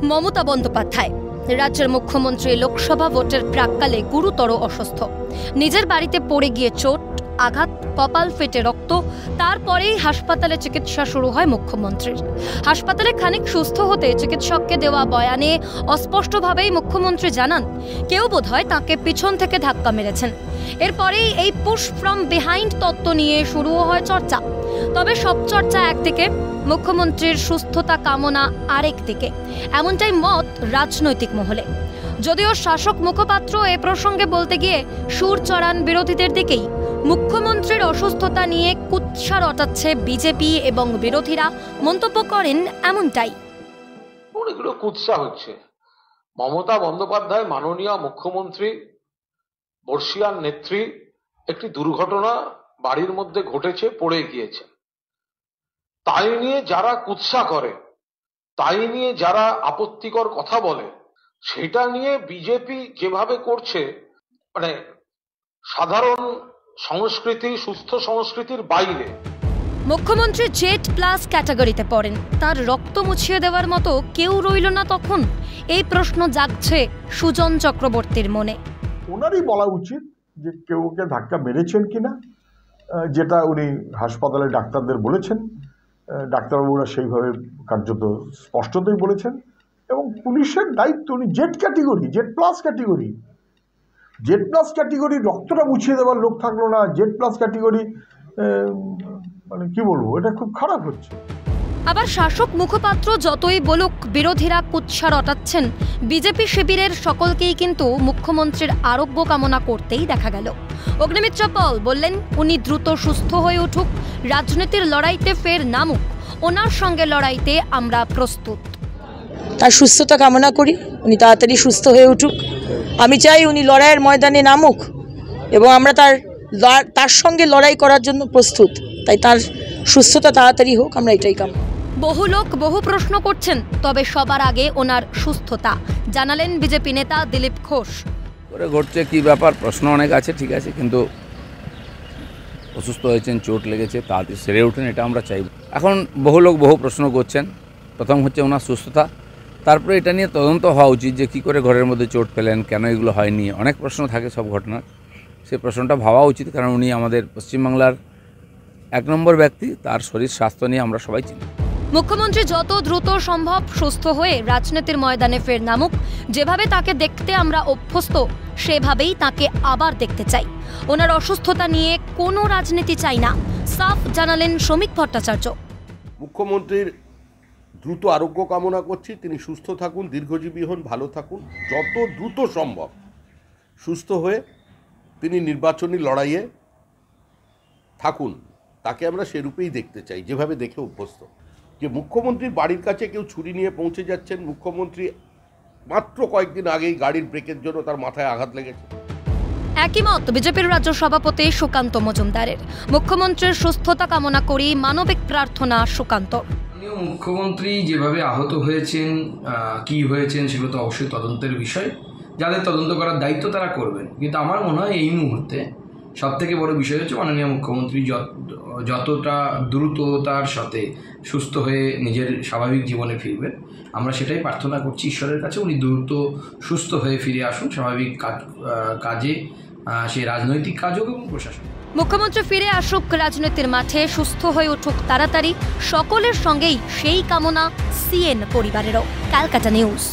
মমতা বন্দ্যোপাধ্যায় রাজ্যের মুখ্যমন্ত্রী লোকসভা ভোটের প্রাক্কালে গুরুতর অসুস্থ। নিজের বাড়িতে পড়ে গিয়ে চোট, আঘাত, কপাল ফেটে রক্ত, তারপরেই হাসপাতালে চিকিৎসা শুরু হয় মুখ্যমন্ত্রীর। হাসপাতালে খানিক সুস্থ হতে চিকিৎসককে দেওয়া বয়ানে অস্পষ্টভাবেই মুখ্যমন্ত্রী জানান কেউ বোধহয় তাঁকে পিছন থেকে ধাক্কা মেরেছেন। এরপরেই এই পুশ ফ্রম বিহাইন্ড তত্ত্ব নিয়ে শুরু হয় চর্চা। তবে সব চর্চা একদিকে, মুখ্যমন্ত্রীর সুস্থতা কামনা আরেক দিকে, এমনটাই মত রাজনৈতিক মহলে। যদিও শাসক মুখপাত্র এ প্রসঙ্গে বলতে গিয়ে সুর চড়ান বিরোধীদের দিকেই। মুখ্যমন্ত্রীর অসুস্থতা নিয়ে কুৎসা রটাচ্ছে বিজেপি এবং বিরোধীরা মন্তব্য করেন এমনটাই। অনেকগুলো কুৎসা হচ্ছে। মমতা বন্দ্যোপাধ্যায় মাননীয় মুখ্যমন্ত্রী বর্ষিয়ান নেত্রী একটি দুর্ঘটনা বাড়ির মধ্যে ঘটেছে, পড়ে গিয়েছে, তাই নিয়ে যারা কুৎসা করে, তাই নিয়ে যারা আপত্তিকর কথা বলে, সেটা নিয়ে বিজেপি যেভাবে করছে, মানে সাধারণ সংস্কৃতি, সুস্থ সংস্কৃতির বাইরে। মুখ্যমন্ত্রী জেড প্লাস ক্যাটাগরিতে পড়েন, তার রক্ত মুছিয়ে দেওয়ার মতো কেউ রইল না তখন? এই প্রশ্ন জাগছে সুজন চক্রবর্তীর মনে। ওনারই বলা উচিত যে কেউ ওকে ধাক্কা মেরেছেন কিনা, যেটা উনি হাসপাতালে ডাক্তারদের বলেছেন। ডাক্তারবাবুরা সেইভাবে কার্যত স্পষ্টতই বলেছেন। এবং পুলিশের দায়িত্ব, উনি Z category, Z plus category, Z plus category রক্তটা মুছিয়ে দেওয়ার লোক থাকলো না। জেড প্লাস ক্যাটেগরি মানে কি বলবো, এটা খুব খারাপ হচ্ছে। আবার শাসক মুখপাত্র যতই বলুক বিরোধীরা কুৎসা রটাচ্ছেন, বিজেপি শিবিরের সকলকেই কিন্তু মুখ্যমন্ত্রীর আরোগ্য কামনা করতেই দেখা গেল। অগ্নিমিত্র পল বললেন উনি দ্রুত সুস্থ হয়ে উঠুক, রাজনীতির লড়াইতে ফের নামুক, ওনার সঙ্গে লড়াইতে আমরা প্রস্তুত। তার সুস্থতা কামনা করি, উনি তাড়াতাড়ি সুস্থ হয়ে উঠুক। আমি চাই উনি লড়াইয়ের ময়দানে নামুক এবং আমরা তার সঙ্গে লড়াই করার জন্য প্রস্তুত। তাই তার সুস্থতা তাড়াতাড়ি হোক, আমরা এটাই কামনা। বহু লোক বহু প্রশ্ন করছেন, তবে সবার আগে ওনার সুস্থতা জানালেন বিজেপি নেতা দিলীপ ঘোষ। করে ঘটছে কি ব্যাপার, প্রশ্ন অনেক আছে, ঠিক আছে, কিন্তু অসুস্থ হয়েছেন, চোট লেগেছে, তাড়াতাড়ি সেরে ওঠেন, এটা আমরা চাইব। এখন বহু লোক বহু প্রশ্ন করছেন। প্রথম হচ্ছে ওনার সুস্থতা, তারপরে এটা নিয়ে তদন্ত হওয়া উচিত যে কী করে ঘরের মধ্যে চোট পেলেন, কেন এগুলো হয়নি। অনেক প্রশ্ন থাকে সব ঘটনার, সেই প্রশ্নটা ভাবা উচিত, কারণ উনি আমাদের পশ্চিমবাংলার 1 নম্বর ব্যক্তি, তার শরীর স্বাস্থ্য নিয়ে আমরা সবাই চিনি। মুখ্যমন্ত্রী যত দ্রুত সম্ভব সুস্থ হয়ে রাজনীতির ময়দানে ফের নামুক। যেভাবে তাকে দেখতে আমরা অভ্যস্ত, সেভাবেই তাকে আবার দেখতে চাই। ওনার অসুস্থতা নিয়ে কোনো রাজনীতি চাই না, সাফ জানালেন শ্রমিক ভট্টাচার্য। মুখ্যমন্ত্রীর দ্রুত আরোগ্য কামনা করছি, তিনি সুস্থ থাকুন, দীর্ঘজীবী হন, ভালো থাকুন, যত দ্রুত সম্ভব সুস্থ হয়ে তিনি নির্বাচনী লড়াইয়ে থাকুন। তাকে আমরা সেরূপেই দেখতে চাই, যেভাবে দেখে অভ্যস্ত। যে মুখ্যমন্ত্রীর বাড়ির কাছে কেউ ছুরি নিয়ে পৌঁছে যাচ্ছেন, মুখ্যমন্ত্রী মাত্র কয়েকদিন আগেই গাড়ির ব্রেকের জন্য তার মাথায় আঘাত লেগেছে। একই মত বিজেপির রাজ্য সভাপতি সুকান্ত মজুমদারের। মুখ্যমন্ত্রীর সুস্থতা কামনা করি মানবিক প্রার্থনা সুকান্ত। মুখ্যমন্ত্রী যেভাবে আহত হয়েছেন, কি হয়েছেন, সেগুলো তো অবশ্যই তদন্তের বিষয়। যাদের তদন্ত করার দায়িত্ব তারা করবেন, কিন্তু আমার মনে হয় এই মুহূর্তে সবথেকে বড় বিষয় হচ্ছে মাননীয় মুখ্যমন্ত্রী যতটা দ্রুততার সাথে সুস্থ হয়ে নিজের স্বাভাবিক জীবনে ফিরবেন, আমরা সেটাই প্রার্থনা করছি ঈশ্বরের কাছে। উনি দ্রুত সুস্থ হয়ে ফিরে আসুন স্বাভাবিক কাজে, সে রাজনৈতিক কাজ হোক এবং প্রশাসন। মুখ্যমন্ত্রী ফিরে আসুক রাজনীতির মাঠে, সুস্থ হয়ে উঠুক তাড়াতাড়ি, সকলের সঙ্গেই সেই কামনা সিএন পরিবারেরও। ক্যালকাটা নিউজ।